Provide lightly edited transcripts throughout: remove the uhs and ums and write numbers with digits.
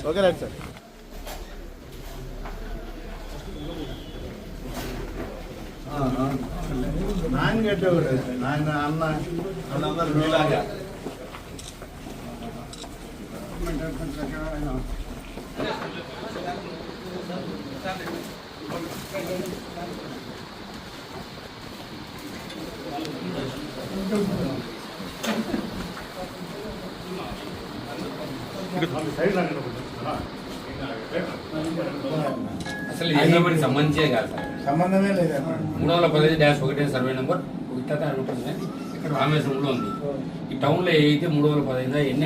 Okay right sir. నాన్నగడ్డ నాన్న అన్న వాళ్ళందరూ మీలాగా అసలు ఈ నెంబర్కి సంబంధించే కాదు సార్, సంబంధమే లేదు. 315-1 సర్వే నెంబర్ ఇట్లా ఉంటుంది. ఇక్కడ రామేశ్వరంలో ఉంది. ఈ టౌన్ లో అయితే 315 ఎన్ని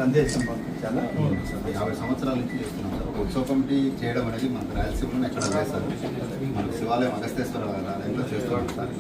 సందేశం పంపించాలా. 50 సంవత్సరాల నుంచి చేస్తున్నాం సార్. ఒక ఉత్సవ కమిటీ చేయడం అనేది మనకు రాయలసీమలో ఎక్కడ లేదు సార్. మనకు శివాలయం అగస్తేశ్వర ఆలయంలో చేస్తున్నాం సార్.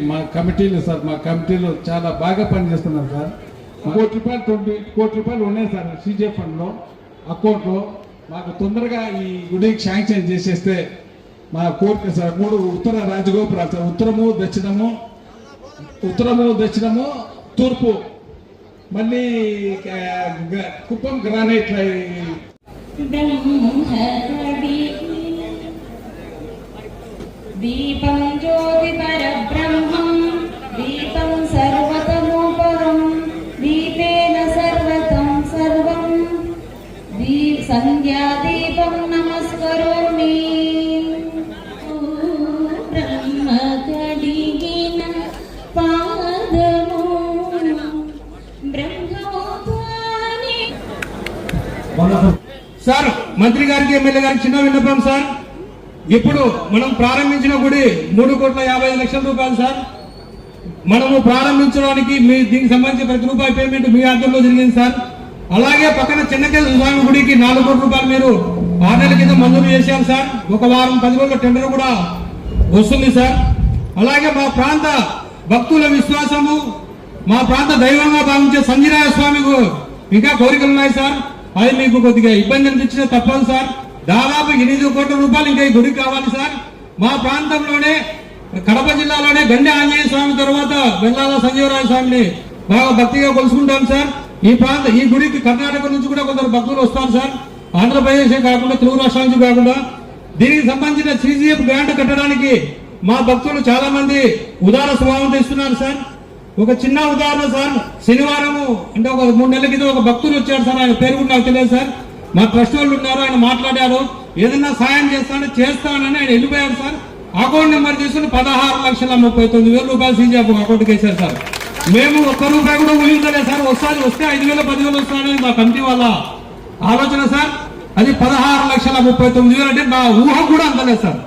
మా కమిటీలు సార్, మా కమిటీలు చాలా బాగా పనిచేస్తున్నారు సార్. 1 కోటి రూపాయలు ఉన్నాయి సార్ CGF ఫండ్లో అకౌంట్లో. మాకు తొందరగా ఈ గుడికి శాంక్షన్ చేసేస్తే మా కోరిక సార్. 3 ఉత్తర రాజగోపురాలు సార్, ఉత్తరము దక్షిణము తూర్పు, మళ్ళీ కుప్పం గ్రానైట్. దీపం జ్యోతి పరబ్రహ్మం దీపం సర్వతమోపరం దీపేన సర్వతం సర్వం సంధ్యాదీపం నమస్కరోమి. బ్రహ్మ కడిగిన పాదము బ్రహ్మోత్వాని. సార్ మంత్రి గారికి ఎమ్మెల్యే గారికి చిన్న విన్నపం సార్. ఇప్పుడు మనం ప్రారంభించిన గుడి 3,55,00,000 రూపాయలు సార్. మనము ప్రారంభించడానికి దీనికి సంబంధించి ప్రతి రూపాయి పేమెంట్ మీ ఆధ్వర్యంలో జరిగింది సార్. అలాగే పక్కన చిన్నకేశ్వర స్వామి గుడికి 4 కోట్ల రూపాయలు మీరు 6 నెలల కింద మంజూరు చేశారు సార్. ఒక వారం 10 రోజుల టెండర్ కూడా వస్తుంది సార్. అలాగే మా ప్రాంత భక్తుల విశ్వాసము, మా ప్రాంత దైవంగా భావించే సంజీరాయ స్వామికి ఇంకా కోరికలు ఉన్నాయి సార్. అది మీకు కొద్దిగా ఇబ్బంది అనిపించిన తప్పదు సార్. దాదాపు 8 కోట్ల రూపాయలు ఇంకా ఈ గుడికి కావాలి సార్. మా ప్రాంతంలోనే కడప జిల్లాలోనే గండి ఆంజనేయ స్వామి తర్వాత వెల్లాల సంజీవరాయ స్వామిని బాగా భక్తిగా కొలుసుకుంటాం సార్. ఈ గుడికి కర్ణాటక నుంచి కూడా కొందరు భక్తులు వస్తారు సార్. ఆంధ్రప్రదేశ్ కాకుండా తెలుగు రాష్ట్రాల నుంచి కాకుండా. దీనికి సంబంధించిన CGF గ్రాంట్ కట్టడానికి మా భక్తులు చాలా మంది ఉదార స్వభావం తెస్తున్నారు సార్. ఒక చిన్న ఉదాహరణ సార్, శనివారము అంటే ఒక 3 నెలల క్రితం ఒక భక్తులు వచ్చాడు సార్, ఆయన పేరు కూడా నాకు తెలియదు సార్. మా ట్రస్ట్ వాళ్ళు ఉన్నారు, ఆయన మాట్లాడారు, ఏదన్నా సాయం చేస్తానని ఆయన వెళ్ళిపోయారు సార్. అకౌంట్ నెంబర్ తీసుకుని 16,39,000 రూపాయలు సీజీఎఫ్ అకౌంట్కి వేశారు సార్. మేము ₹1 కూడా ఊహించలేదు సార్. వస్తే 5,000 10,000 వస్తానని మా కమిటీ వాళ్ళ ఆలోచన సార్. అది 16,39,000 అంటే నా ఊహ కూడా అందలేదు సార్.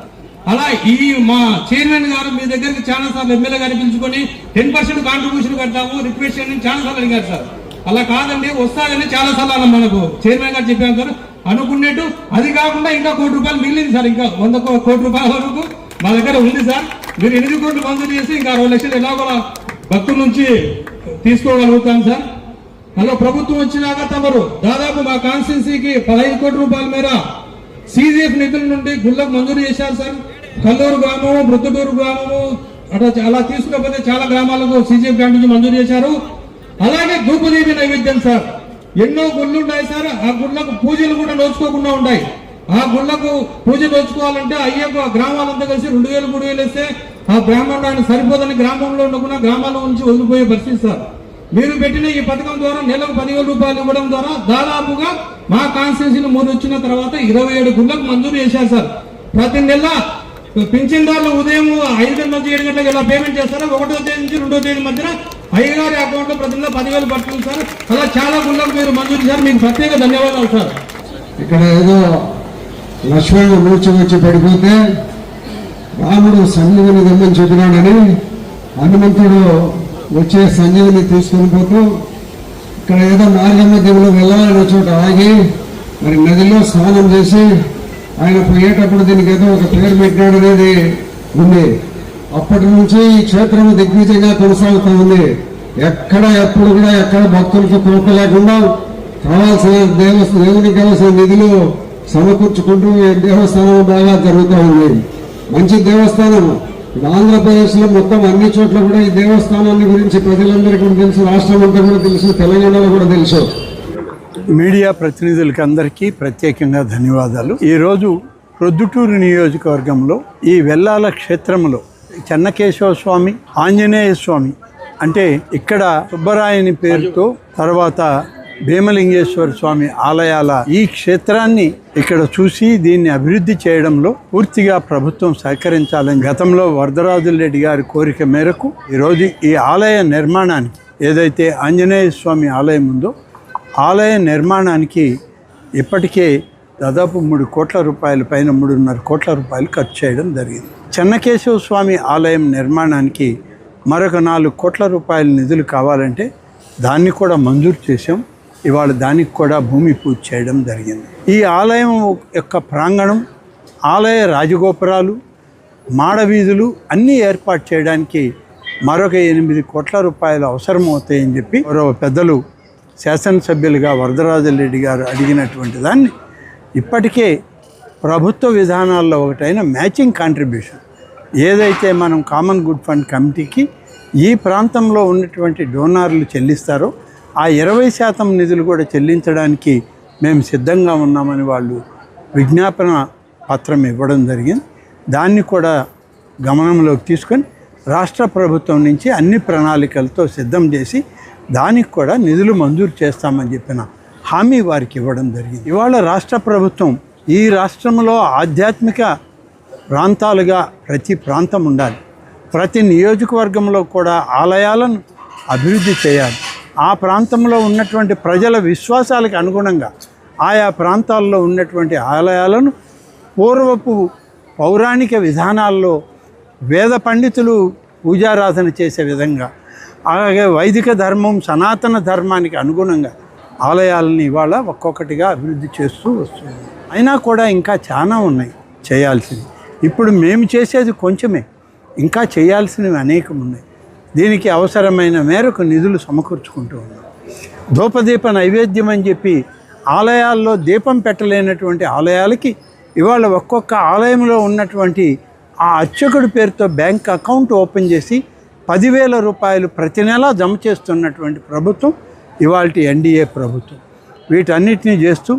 అలా ఈ మా చైర్మన్ గారు మీ దగ్గరికి చాలా సార్లు ఎమ్మెల్యే గారిని పిలుచుకొని 10% కాంట్రిబ్యూషన్ కడతాము రిక్వెస్ట్ చేయండి చాలా సార్లు అడిగారు సార్. అలా కాదండి వస్తారని చాలా సార్లు అన్న మనకు చైర్మన్ గారు చెప్పాను సార్. అనుకున్నట్టు అది కాకుండా ఇంకా ₹1,00,00,000 మిగిలింది సార్. ఇంకా ₹100 కోట్ల వరకు మా దగ్గర ఉంది సార్. మీరు 8 కోట్లు మంజూరు చేసి ఇంకా 60 లక్షలు ఎలాగో భక్తుల నుంచి తీసుకోగలుగుతాం సార్. అలా ప్రభుత్వం వచ్చినాక తమరు దాదాపు మా కాన్స్టిట్యున్సీకి 15 కోట్ల రూపాయల మేర సీజీఎఫ్ నిధుల నుండి గుళ్ళకు మంజూరు చేశారు సార్. కల్లూరు గ్రామము, మృతుటూరు గ్రామము అలా తీసుకుపోతే చాలా గ్రామాలకు సీజీఎఫ్ గ్రాంట్ నుంచి మంజూరు చేశారు. అలాగే ధూపదీపి నైవేద్యం సార్, ఎన్నో గుళ్ళు ఉన్నాయి సార్. ఆ గుళ్ళకు పూజలు కూడా నోచుకోకుండా ఉంటాయి. ఆ గుళ్ళకు పూజ నోచుకోవాలంటే అయ్యప్ప గ్రామాలంతా కలిసి 2,000 3,000 ఇస్తే ఆ బ్రాహ్మణుడు ఆయన సరిపోదని గ్రామంలో ఉండకుండా గ్రామాల నుంచి వదిలిపోయే పరిస్థితి సార్. మీరు పెట్టిన ఈ పథకం ద్వారా నెలకు 10,000 రూపాయలు ఇవ్వడం ద్వారా దాదాపుగా మా కాన్స్టిట్యున్సీలో 3 వచ్చిన తర్వాత 27 గుళ్ళకు మంజూరు చేశారు సార్. ప్రతి నెల పింఛన్దారులు ఉదయం 5 గంటల నుంచి 7 గంటలకు ఇలా పేమెంట్ చేస్తారు. 1వ తేదీ నుంచి 2వ తేదీ మధ్యన అయ్యగారి అకౌంట్ లో ప్రతి నెల 10,000 పడుతుంది సార్. అలా చాలా గుళ్ళకు మీరు మంజూరు చేశారు. మీకు ప్రత్యేక ధన్యవాదాలు సార్. ఇక్కడ ఏదో లక్ష్మణుడు మూర్చి వచ్చి పడిపోతే రాముడు సంజీవుని దమ్మని చెప్పినాడని హనుమంతుడు వచ్చే సంజీవుని తీసుకొని పోతూ ఇక్కడ ఏదో మార్గమ్మ దేవులో వెళ్ళాలనే చోట ఆగి మరి నదిలో స్నానం చేసి ఆయన పోయేటప్పుడు దీనికి ఏదో ఒక పేరు పెట్టినాడు అనేది ఉంది. అప్పటి నుంచి ఈ క్షేత్రం దిగ్విజయంగా కొనసాగుతూ ఉంది. ఎప్పుడు కూడా ఎక్కడ భక్తులకు కొరత లేకుండా కావాల్సిన దేవునికి కావాల్సిన నిధులు సమకూర్చుకుంటూ దేవస్థానం బాగా జరుగుతూ ఉంది. మంచి దేవస్థానం. ఆంధ్రప్రదేశ్ లో మొత్తం అన్ని చోట్ల కూడా ఈ దేవస్థానాన్ని గురించి ప్రజలందరికీ కూడా తెలుసు, రాష్ట్రం అంతా కూడా తెలుసు, తెలంగాణలో కూడా తెలుసు. మీడియా ప్రతినిధులకి అందరికీ ప్రత్యేకంగా ధన్యవాదాలు. ఈరోజు ప్రొద్దుటూరు నియోజకవర్గంలో ఈ వెల్లాల క్షేత్రంలో చెన్నకేశవ స్వామి, ఆంజనేయ స్వామి అంటే ఇక్కడ సుబ్బరాయని పేరుతో తర్వాత భీమలింగేశ్వర స్వామి ఆలయాల ఈ క్షేత్రాన్ని ఇక్కడ చూసి దీన్ని అభివృద్ధి చేయడంలో పూర్తిగా ప్రభుత్వం సహకరించాలని గతంలో వరదరాజులరెడ్డి గారి కోరిక మేరకు ఈరోజు ఈ ఆలయ నిర్మాణానికి ఏదైతే ఆంజనేయ స్వామి ఆలయం ఉందో ఆలయ నిర్మాణానికి ఇప్పటికే దాదాపు 3 కోట్ల రూపాయల పైన 3.5 కోట్ల రూపాయలు ఖర్చు చేయడం జరిగింది. చెన్నకేశవ స్వామి ఆలయం నిర్మాణానికి మరొక 4 కోట్ల రూపాయల నిధులు కావాలంటే దాన్ని కూడా మంజూరు చేశాం. ఇవాళ దానికి కూడా భూమి పూజ చేయడం జరిగింది. ఈ ఆలయం యొక్క ప్రాంగణం, ఆలయ రాజగోపురాలు, మాడవీధులు అన్నీ ఏర్పాటు చేయడానికి మరొక 8 కోట్ల రూపాయలు అవసరమవుతాయని చెప్పి మరో పెద్దలు శాసనసభ్యులుగా వరదరాజులరెడ్డి గారు అడిగినటువంటి దాన్ని ఇప్పటికే ప్రభుత్వ విధానాల్లో ఒకటైన మ్యాచింగ్ కాంట్రిబ్యూషన్ ఏదైతే మనం కామన్ గుడ్ ఫండ్ కమిటీకి ఈ ప్రాంతంలో ఉన్నటువంటి డోనార్లు చెల్లిస్తారో ఆ 20% నిధులు కూడా చెల్లించడానికి మేము సిద్ధంగా ఉన్నామని వాళ్ళు విజ్ఞాపన పత్రం ఇవ్వడం జరిగింది. దాన్ని కూడా గమనంలోకి తీసుకొని రాష్ట్ర ప్రభుత్వం నుంచి అన్ని ప్రణాళికలతో సిద్ధం చేసి దానికి కూడా నిధులు మంజూరు చేస్తామని చెప్పిన హామీ వారికి ఇవ్వడం జరిగింది. ఇవాళ రాష్ట్ర ప్రభుత్వం ఈ రాష్ట్రంలో ఆధ్యాత్మిక ప్రాంతాలుగా ప్రతి ప్రాంతం ఉండాలి. ప్రతి నియోజకవర్గంలో కూడా ఆలయాలను అభివృద్ధి చేయాలి. ఆ ప్రాంతంలో ఉన్నటువంటి ప్రజల విశ్వాసాలకు అనుగుణంగా ఆయా ప్రాంతాల్లో ఉన్నటువంటి ఆలయాలను పూర్వపు పౌరాణిక విధానాల్లో వేద పండితులు పూజారాధన చేసే విధంగా అలాగే వైదిక ధర్మం సనాతన ధర్మానికి అనుగుణంగా ఆలయాలను ఇవాళ ఒక్కొక్కటిగా అభివృద్ధి చేస్తూ వస్తుంది. అయినా కూడా ఇంకా చాలా ఉన్నాయి చేయాల్సినవి. ఇప్పుడు మేము చేసేది కొంచెమే, ఇంకా చేయాల్సినవి అనేకం ఉన్నాయి. దీనికి అవసరమైన మేరకు నిధులు సమకూర్చుకుంటూ ఉన్నాం. ధూపదీప నైవేద్యం అని చెప్పి ఆలయాల్లో దీపం పెట్టలేనటువంటి ఆలయాలకి ఇవాళ ఒక్కొక్క ఆలయంలో ఉన్నటువంటి ఆ అర్చకుడి పేరుతో బ్యాంక్ అకౌంట్ ఓపెన్ చేసి 10,000 రూపాయలు ప్రతి నెల జమ చేస్తున్నటువంటి ప్రభుత్వం ఇవాల్టి ఎన్డీఏ ప్రభుత్వం. వీటన్నిటినీ చేస్తూ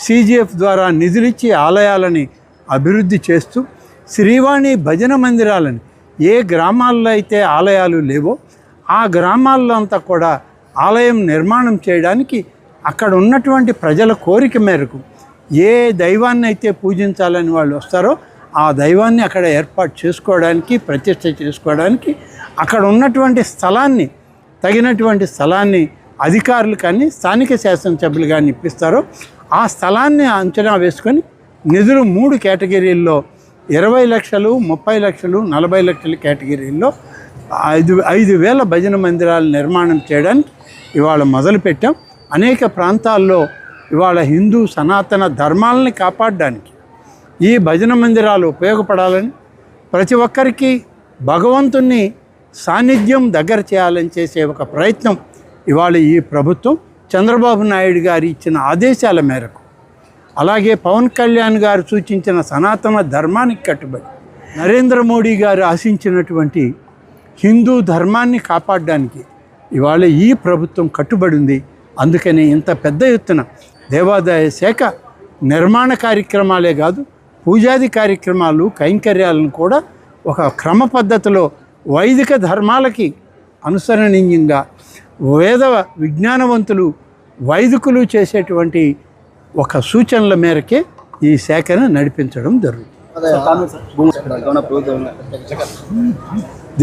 సీజీఎఫ్ ద్వారా నిధులిచ్చి ఆలయాలని అభివృద్ధి చేస్తూ శ్రీవాణి భజన మందిరాలని ఏ గ్రామాల్లో అయితే ఆలయాలు లేవో ఆ గ్రామాల్లో అంతా కూడా ఆలయం నిర్మాణం చేయడానికి అక్కడ ఉన్నటువంటి ప్రజల కోరిక మేరకు ఏ దైవాన్ని అయితే పూజించాలని వాళ్ళు వస్తారో ఆ దైవాన్ని అక్కడ ఏర్పాటు చేసుకోవడానికి, ప్రతిష్ఠ చేసుకోవడానికి అక్కడ ఉన్నటువంటి స్థలాన్ని, తగినటువంటి స్థలాన్ని అధికారులు కానీ స్థానిక శాసనసభ్యులు కానీ ఇప్పిస్తారో ఆ స్థలాన్ని అంచనా వేసుకొని నిధులు 3 కేటగిరీల్లో 20 లక్షలు, 30 లక్షలు, 40 లక్షల కేటగిరీల్లో 5,000 భజన మందిరాలు నిర్మాణం చేయడానికి ఇవాళ మొదలుపెట్టాం. అనేక ప్రాంతాల్లో ఇవాళ హిందూ సనాతన ధర్మాలని కాపాడడానికి ఈ భజన మందిరాలు ఉపయోగపడాలని, ప్రతి ఒక్కరికి భగవంతుని సాన్నిధ్యం దగ్గర చేయాలని చేసే ఒక ప్రయత్నం ఇవాళ ఈ ప్రభుత్వం చంద్రబాబు నాయుడు గారు ఇచ్చిన ఆదేశాల మేరకు, అలాగే పవన్ కళ్యాణ్ గారు సూచించిన సనాతన ధర్మానికి కట్టుబడి, నరేంద్ర మోడీ గారు ఆశించినటువంటి హిందూ ధర్మాన్ని కాపాడడానికి ఇవాళ ఈ ప్రభుత్వం కట్టుబడి ఉంది. అందుకని ఇంత పెద్ద ఎత్తున దేవాదాయ శాఖ నిర్మాణ కార్యక్రమాలే కాదు, పూజాది కార్యక్రమాలు, కైంకర్యాలను కూడా ఒక క్రమ పద్ధతిలో వైదిక ధర్మాలకి అనుసరణీయంగా వేద విజ్ఞానవంతులు, వైదికులు చేసేటువంటి ఒక సూచనల మేరకే ఈ శాఖను నడిపించడం జరుగుతుంది.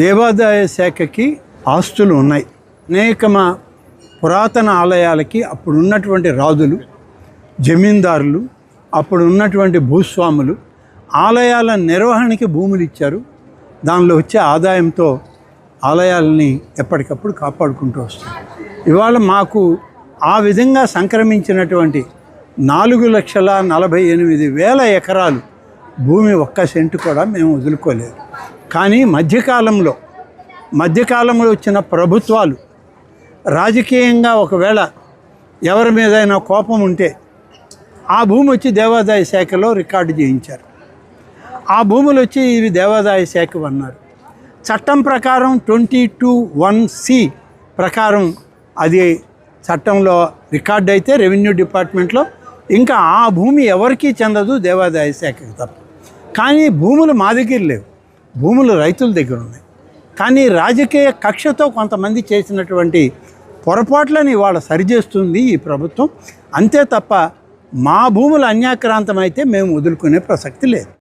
దేవాదాయ శాఖకి ఆస్తులు ఉన్నాయి. అనేక పురాతన ఆలయాలకి అప్పుడు ఉన్నటువంటి రాజులు, జమీందారులు, అప్పుడు ఉన్నటువంటి భూస్వాములు ఆలయాల నిర్వహణకి భూములు ఇచ్చారు. దానిలో వచ్చే ఆదాయంతో ఆలయాలని ఎప్పటికప్పుడు కాపాడుకుంటూ వస్తారు. ఇవాళ మాకు ఆ విధంగా సంక్రమించినటువంటి 4,48,000 ఎకరాలు భూమి, 1 సెంటు కూడా మేము వదులుకోలేదు. కానీ మధ్యకాలంలో వచ్చిన ప్రభుత్వాలు రాజకీయంగా ఒకవేళ ఎవరి మీదైనా కోపం ఉంటే ఆ భూమి వచ్చి దేవాదాయ శాఖలో రికార్డు చేయించారు. ఆ భూములు వచ్చి ఇవి దేవాదాయ శాఖ అన్నారు. చట్టం ప్రకారం 22(1)C ప్రకారం అది చట్టంలో రికార్డు అయితే రెవెన్యూ డిపార్ట్మెంట్లో ఇంకా ఆ భూమి ఎవరికీ చెందదు, దేవాదాయ శాఖకి తప్ప. కానీ భూములు మా దగ్గర లేవు, భూములు రైతుల దగ్గర ఉన్నాయి. కానీ రాజకీయ కక్షతో కొంతమంది చేసినటువంటి పొరపాట్లను ఇవాళ సరిచేస్తుంది ఈ ప్రభుత్వం. అంతే తప్ప మా భూములు అన్యాక్రాంతమైతే మేము వదులుకునే ప్రసక్తి లేదు.